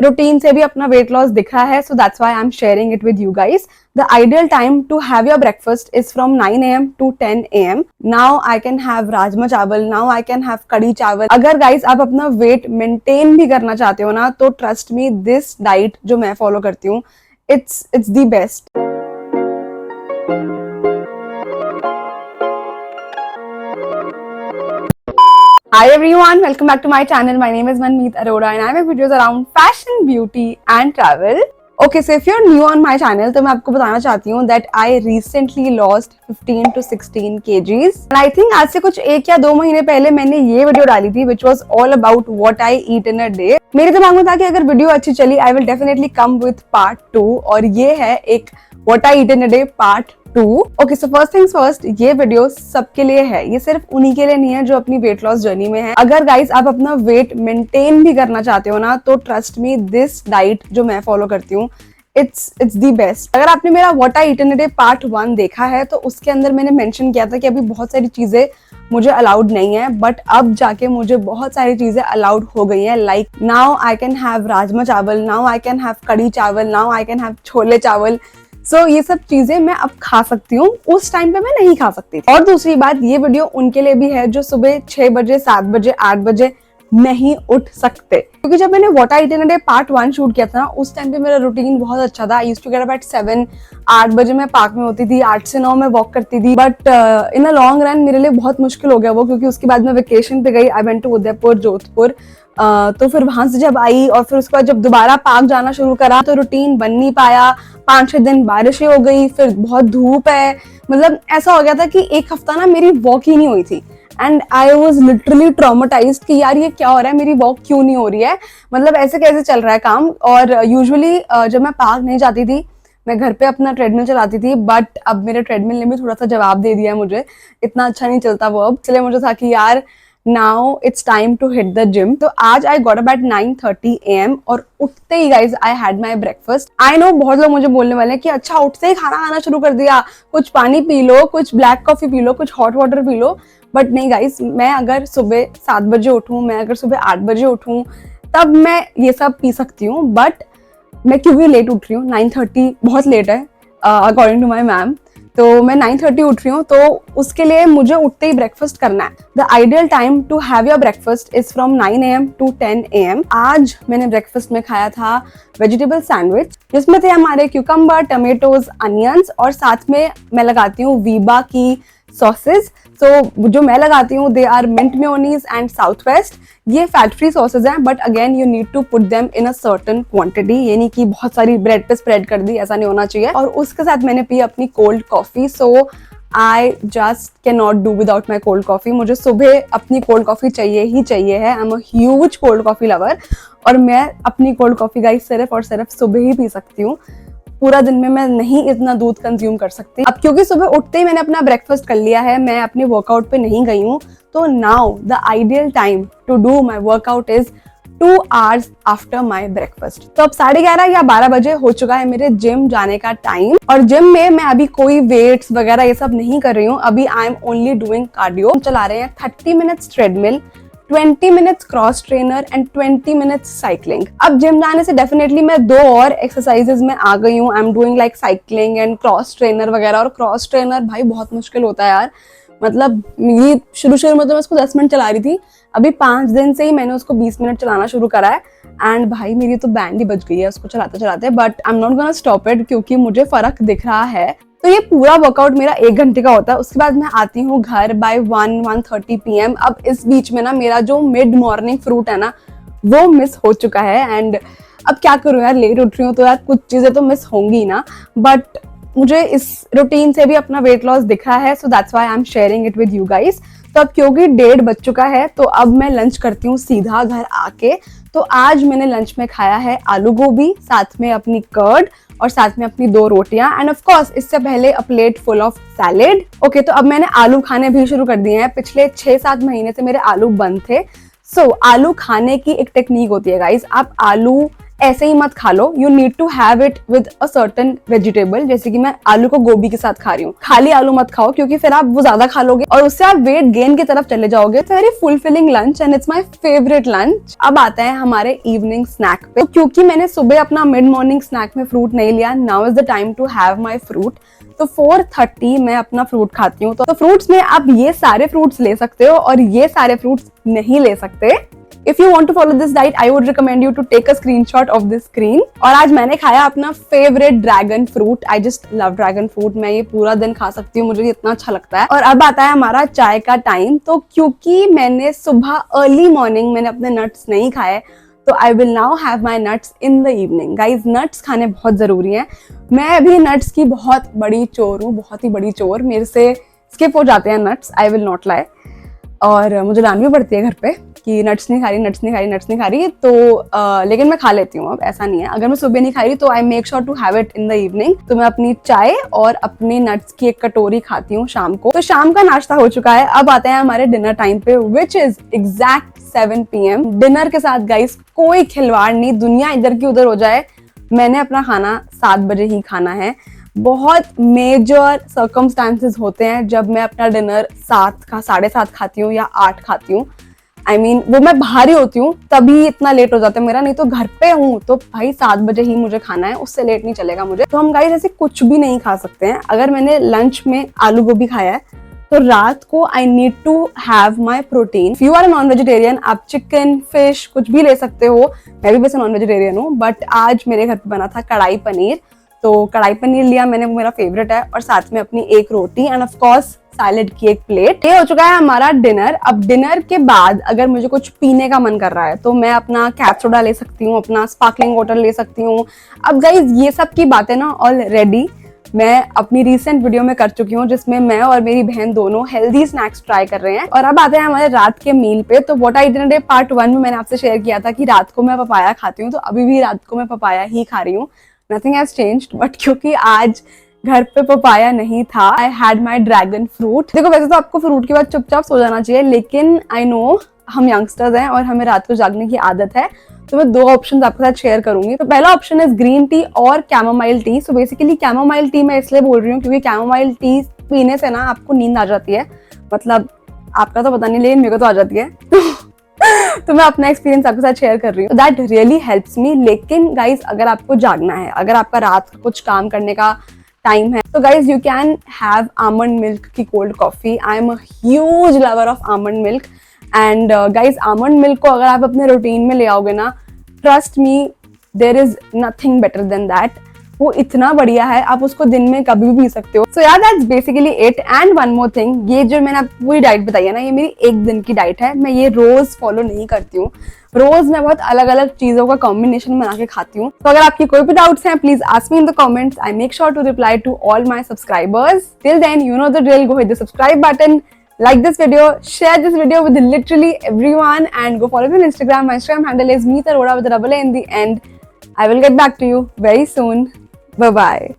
Routine से भी अपना वेट लॉस दिख रहा है, so that's why I am sharing it with you guys. The ideal time to have your breakfast is from 9 a.m. to 10 a.m. Now I can have rajma चावल, now I can have कड़ी चावल। अगर guys आप अपना weight maintain भी करना चाहते हो ना, तो ट्रस्ट मी, दिस डाइट जो मैं फॉलो करती हूँ, it's the best। Hi everyone, welcome back to my channel. My name is Manmeet Arora and I make videos around fashion, beauty and travel. Okay, so if you're new on my channel, तो मैं आपको बताना चाहती हूँ that I recently lost 15 to 16 kgs. And I think आज से कुछ 1 या 2 महीने पहले मैंने ये वीडियो डाली थी which was all about what I eat in a day. मेरे दिमाग में था कि अगर वीडियो अच्छी चली I will definitely come with part 2 और ये है एक What I eat in a day part 2। Okay, so first things first, ये वीडियो सबके लिए है, ये सिर्फ उन्हीं के लिए नहीं है जो अपनी वेट लॉस जर्नी में है। अगर गाइस आप अपना वेट मेंटेन भी करना चाहते हो ना, तो ट्रस्ट मी, दिस डाइट जो मैं फॉलो करती हूँ, it's the best। अगर आपने मेरा What I eat in a day part 1 देखा है, तो उसके अंदर मैंने मेंशन किया था कि अभी बहुत सारी चीजें मुझे अलाउड नहीं है, बट अब जाके मुझे बहुत सारी चीजें अलाउड हो गई हैं। Like now I can have rajma चावल, नाउ आई कैन हैव कड़ी चावल, now I can have chole चावल। सो ये सब चीजें मैं अब खा सकती हूँ, उस टाइम पे मैं नहीं खा सकती थी। और दूसरी बात, ये वीडियो उनके लिए भी है जो सुबह 6 बजे, 7 बजे, 8 बजे नहीं उठ सकते। क्योंकि जब मैंने What I eat in a day part 1 shoot किया था ना, उस टाइम पे मेरा रूटीन बहुत अच्छा था। I used to get up at 7, 8 बजे मैं पार्क में होती थी, 8 से 9 में वॉक करती थी। But in a long run मेरे लिए बहुत मुश्किल हो गया वो, क्योंकि उसके बाद मैं वेकेशन पे गई। I went to Udaipur, Jodhpur. तो फिर वहां से जब आई और फिर उसके बाद जब दोबारा पार्क जाना शुरू करा, तो रूटीन बन नहीं पाया। 5-6 दिन बारिशें हो गई, फिर बहुत धूप है, मतलब ऐसा हो गया था कि 1 हफ्ता ना मेरी वॉक ही नहीं हुई थी। And I was literally traumatised कि यार ये क्या हो रहा है, मेरी वॉक क्यों नहीं हो रही है, मतलब ऐसे कैसे चल रहा है काम। और यूजुअली जब मैं पार्क नहीं जाती थी, मैं घर पे अपना ट्रेडमिल चलाती थी। बट अब मेरे ट्रेडमिल ने भी थोड़ा सा जवाब दे दिया है मुझे, इतना अच्छा नहीं चलता वो अब। इसलिए मुझे था कि यार now it's time to hit the gym. तो आज I got up at 9:30 AM और उठते ही guys I had my breakfast. I know बहुत लोग मुझे बोलने वाले हैं कि अच्छा उठते ही खाना खाना शुरू कर दिया, कुछ पानी पी लो, कुछ ब्लैक कॉफी पी लो, कुछ hot water P low. But नहीं गाइज, मैं अगर सुबह 7 बजे उठूं, मैं अगर सुबह 8 बजे उठूं, तब मैं ये सब पी सकती हूँ। बट मैं क्योंकि लेट उठ रही हूँ, 9:30 बहुत लेट है अकॉर्डिंग टू माई मैम, तो मैं 9:30 उठ रही हूँ, तो उसके लिए मुझे उठते ही ब्रेकफास्ट करना है। The ideal time to have your breakfast is from 9 AM to 10 AM। आज मैंने ब्रेकफास्ट में खाया था वेजिटेबल सैंडविच, जिसमें थे हमारे क्यूकम्बर, टमेटोज, अनियंस और साथ में मैं लगाती हूँ वीबा की सॉसेज। सो जो मैं लगाती हूँ they are mint mayonnaise and south west. ये फैट फ्री सॉसेज हैं, but again you need to put them in a certain quantity, ये नहीं कि बहुत सारी ब्रेड पे स्प्रेड कर दी, ऐसा नहीं होना चाहिए। और उसके साथ मैंने पी अपनी cold coffee. So I just can not do without my cold coffee. मुझे सुबह अपनी कोल्ड कॉफी चाहिए ही चाहिए है। आई am a huge cold coffee lover और मैं अपनी कोल्ड कॉफी गाइस सिर्फ और सिर्फ सुबह ही पी सकती हूँ। पूरा दिन में मैं नहीं इतना दूध कंज्यूम कर सकती। अब क्योंकि सुबह उठते ही मैंने अपना ब्रेकफास्ट कर लिया है, मैं अपने वर्कआउट पे नहीं गई हूँ, तो now the ideal time to do my workout is 2 hours after my breakfast. तो अब 11:30 या 12 बजे हो चुका है मेरे जिम जाने का टाइम। और जिम में मैं अभी कोई वेट्स वगैरह ये सब नहीं कर रही हूँ, अभी I am only doing cardio. चला रहे हैं 30 minutes treadmill, 20 minutes cross trainer and 20 minutes cycling. अब जिम जाने से डेफिनेटली मैं 2 और एक्सरसाइजेस में आ गई हूँ। I am doing like cycling and cross trainer वगैरह। और क्रॉस ट्रेनर भाई बहुत मुश्किल होता है यार, मतलब ये शुरू में तो मैं उसको 10 मिनट चला रही थी, अभी 5 दिन से ही मैंने उसको 20 मिनट चलाना शुरू करा है। एंड भाई मेरी तो बैंड ही बज गई है उसको चलाते चलाते, but I am not gonna stop it क्योंकि मुझे फर्क दिख रहा है। तो ये पूरा वर्कआउट मेरा 1 घंटे का होता है। उसके बाद मैं आती हूँ घर बाय 1-1:30 PM। अब इस बीच में ना मेरा जो मिड मॉर्निंग फ्रूट है ना, वो मिस हो चुका है। एंड अब क्या करूँ यार, लेट उठ रही हूँ तो यार कुछ चीजें तो मिस होंगी ना। बट मुझे इस रूटीन से भी अपना वेट लॉस दिख रहा है, so that's why I am sharing it with you guys. तो अब क्योंकि 1:30 बज चुका है, तो अब मैं लंच करती हूँ सीधा घर आके। तो आज मैंने लंच में खाया है आलू गोभी, साथ में अपनी कर्ड और साथ में अपनी 2 रोटियां एंड ऑफ कोर्स इससे पहले अ plate full of salad. Okay, तो अब मैंने आलू खाने भी शुरू कर दिए हैं। पिछले 6-7 महीने से मेरे आलू बंद थे। सो आलू खाने की एक टेक्निक होती है गाइस, आप आलू ऐसे ही मत खा लो, you need to have it with a certain vegetable. जैसे कि मैं आलू को गोभी के साथ खा रही हूँ, खाली आलू मत खाओ क्योंकि फिर आप वो ज्यादा खा लोगे और उससे आप वेट गेन की तरफ चले जाओगे। It's very fulfilling lunch and it's my favourite lunch. अब आता है हमारे इवनिंग स्नैक पे। तो क्योंकि मैंने सुबह अपना मिड मॉर्निंग स्नैक में फ्रूट नहीं लिया, now is the time to have my fruit. तो 4:30 मैं अपना फ्रूट खाती हूँ। तो फ्रूट्स में आप ये सारे फ्रूट्स ले सकते हो और ये सारे फ्रूट्स नहीं ले सकते। If you want to follow this diet, I would recommend you to take a screenshot of this screen। और आज मैंने खाया अपना favourite dragon fruit. I just love dragon fruit. मैं ये पूरा दिन खा सकती हूँ, मुझे इतना अच्छा लगता है। और अब आता है हमारा चाय का टाइम। तो क्योंकि मैंने सुबह अर्ली मॉर्निंग मैंने अपने नट्स नहीं खाए, तो I will now have my nuts in the evening. Guys, nuts खाने बहुत जरूरी हैं। मैं अभी नट्स की बहुत बड़ी चोर हूँ, बहुत ही बड़ी चोर। मेरे से स्किप हो जाते हैं nuts, I will not lie. और मुझे डांट भी पड़ती है घर पे कि नट्स नहीं खा रही, नट्स नहीं खा रही, नट्स नहीं खा रही। तो लेकिन मैं खा लेती हूँ, अब ऐसा नहीं है। अगर मैं सुबह नहीं खा रही तो I make sure to have it in the evening. तो मैं अपनी चाय और अपनी नट्स की एक कटोरी खाती हूँ शाम को। तो शाम का नाश्ता हो चुका है, अब आते हैं हमारे डिनर टाइम पे, which is exact 7 PM। Dinner के साथ गाइस कोई खिलवाड़ नहीं, दुनिया इधर की उधर हो जाए, मैंने अपना खाना 7 बजे ही खाना है। बहुत मेजर सर्कमस्टांसेस होते हैं जब मैं अपना डिनर 7 का 7:30 खाती हूँ या 8 खाती हूँ। I mean, वो मैं बाहर ही होती हूँ तभी इतना लेट हो जाता है मेरा, नहीं तो घर पे हूँ तो भाई 7 बजे ही मुझे खाना है, उससे लेट नहीं चलेगा मुझे। तो हम गाइस ऐसे कुछ भी नहीं खा सकते हैं। अगर मैंने लंच में आलू गोभी खाया है तो रात को I need to have my protein. If you are non vegetarian, आप चिकन फिश कुछ भी ले सकते हो। मैं भी वैसे नॉन वेजिटेरियन हूँ, बट आज मेरे घर पे बना था कढ़ाई पनीर, तो कढ़ाई पनीर लिया मैंने, वो मेरा फेवरेट है। और साथ में अपनी एक रोटी एंड ऑफ कोर्स सैलेड की एक प्लेट। ये हो चुका है हमारा डिनर। अब डिनर के बाद अगर मुझे कुछ पीने का मन कर रहा है तो मैं अपना कैप सोडा ले सकती हूँ, अपना स्पार्कलिंग वाटर ले सकती हूँ। अब गाइज ये सब की बातें ना ऑलरेडी मैं अपनी रिसेंट वीडियो में कर चुकी हूँ, जिसमें मैं और मेरी बहन दोनों हेल्दी स्नैक्स ट्राई कर रहे हैं। और अब आते हैं हमारे रात के मील पे। तो what I did day part 1 में मैंने आपसे शेयर किया था कि रात को मैं पपाया खाती हूँ, तो अभी भी रात को मैं पपाया ही खा रही हूँ। नथिंग हैज चेंज्ड, बट क्योंकि आज घर पे पपाया नहीं था, आई हैड माई ड्रैगन फ्रूट। देखो वैसे तो आपको फ्रूट के बाद चुपचाप सो जाना चाहिए, लेकिन आई नो हम यंगस्टर्स हैं और हमें रात को जागने की आदत है। तो मैं 2 ऑप्शन आपके साथ शेयर करूंगी। तो पहला ऑप्शन है ग्रीन टी और chamomile tea. So basically chamomile tea मैं इसलिए बोल रही हूँ क्योंकि कैमोमाइल टी पीने से ना आपको नींद आ जाती है। मतलब आपका तो पता नहीं, लेकिन मेरे को तो आ जाती है। तो मैं अपना एक्सपीरियंस आपके साथ शेयर कर रही हूँ। That really helps me. लेकिन गाइज अगर आपको जागना है, अगर आपका रात कुछ काम करने का टाइम है, तो guys you can have almond milk की cold coffee. I am a huge lover of almond milk and guys almond milk को अगर आप अपने रूटीन में ले आओगे ना, trust me there is nothing better than that. वो इतना बढ़िया है, आप उसको दिन में कभी भी पी सकते हो। सो यार that's basically it. And one more thing, ये जो मैंने आपको पूरी डाइट बताई है ना, ये मेरी एक दिन की डाइट है। मैं ये रोज फॉलो नहीं करती हूँ। रोज मैं बहुत अलग अलग चीजों का कॉम्बिनेशन बना के खाती हूँ। तो अगर आपकी कोई भी डाउट्स हैं, please ask me in the comments. I make sure to reply to all my subscribers. Till then you know the drill, go hit the subscribe button, like this video, share this video with literally everyone, and go follow me on Instagram. My Instagram handle is Meet Arora with a double A in the end. I will get back to you very soon. Bye bye.